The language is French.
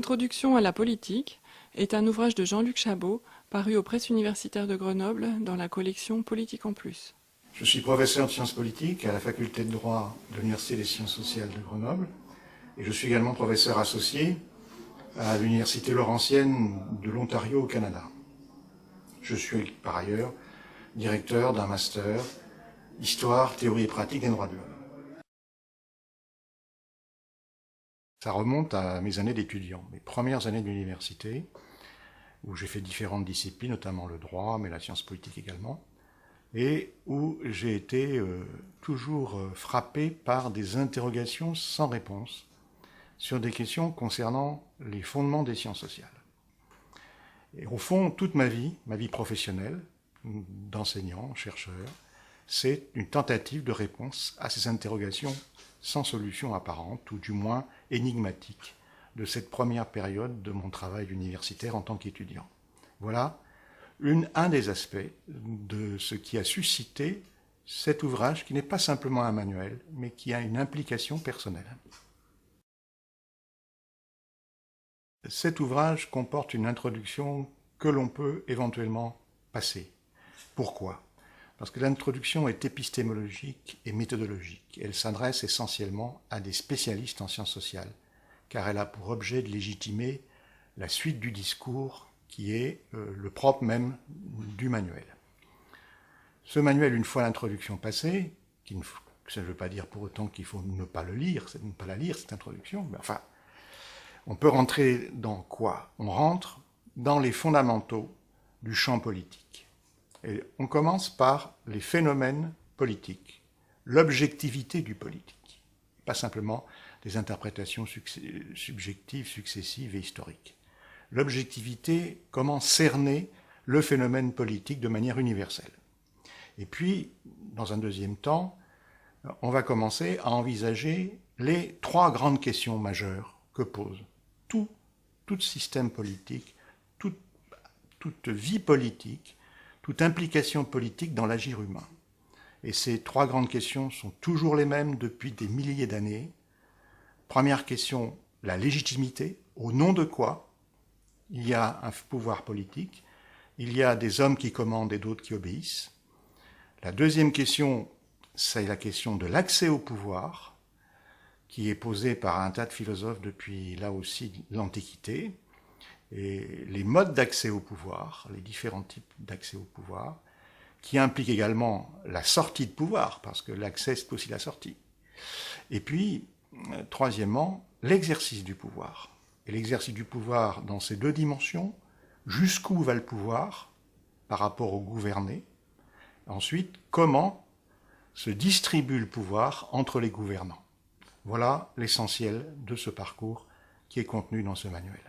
Introduction à la politique est un ouvrage de Jean-Luc Chabot, paru aux Presses universitaires de Grenoble dans la collection Politique en plus. Je suis professeur de sciences politiques à la faculté de droit de l'Université des sciences sociales de Grenoble et je suis également professeur associé à l'Université Laurentienne de l'Ontario au Canada. Je suis par ailleurs directeur d'un master Histoire, théorie et pratique des droits de l'homme. Ça remonte à mes années d'étudiant, mes premières années de l'université, où j'ai fait différentes disciplines, notamment le droit, mais la science politique également, et où j'ai été toujours frappé par des interrogations sans réponse sur des questions concernant les fondements des sciences sociales. Et au fond, toute ma vie professionnelle, d'enseignant, chercheur, c'est une tentative de réponse à ces interrogations sans solution apparente, ou du moins énigmatique, de cette première période de mon travail universitaire en tant qu'étudiant. Voilà un des aspects de ce qui a suscité cet ouvrage, qui n'est pas simplement un manuel, mais qui a une implication personnelle. Cet ouvrage comporte une introduction que l'on peut éventuellement passer. Pourquoi ? Parce que l'introduction est épistémologique et méthodologique. Elle s'adresse essentiellement à des spécialistes en sciences sociales, car elle a pour objet de légitimer la suite du discours qui est le propre même du manuel. Ce manuel, une fois l'introduction passée, ça ne veut pas dire pour autant qu'il faut ne pas le lire, ne pas la lire cette introduction, mais enfin, on peut rentrer dans quoi ? On rentre dans les fondamentaux du champ politique. Et on commence par les phénomènes politiques, l'objectivité du politique, pas simplement des interprétations subjectives, successives et historiques. L'objectivité, comment cerner le phénomène politique de manière universelle. Et puis, dans un deuxième temps, on va commencer à envisager les trois grandes questions majeures que pose tout système politique, toute vie politique, toute implication politique dans l'agir humain. Et ces trois grandes questions sont toujours les mêmes depuis des milliers d'années. Première question, la légitimité. Au nom de quoi il y a un pouvoir politique? Il y a des hommes qui commandent et d'autres qui obéissent. La deuxième question, c'est la question de l'accès au pouvoir, qui est posée par un tas de philosophes depuis, là aussi, l'Antiquité. Et les modes d'accès au pouvoir, les différents types d'accès au pouvoir, qui impliquent également la sortie de pouvoir, parce que l'accès, c'est aussi la sortie. Et puis, troisièmement, l'exercice du pouvoir. Et l'exercice du pouvoir dans ces deux dimensions, jusqu'où va le pouvoir par rapport au gouverné. Ensuite, comment se distribue le pouvoir entre les gouvernants. Voilà l'essentiel de ce parcours qui est contenu dans ce manuel.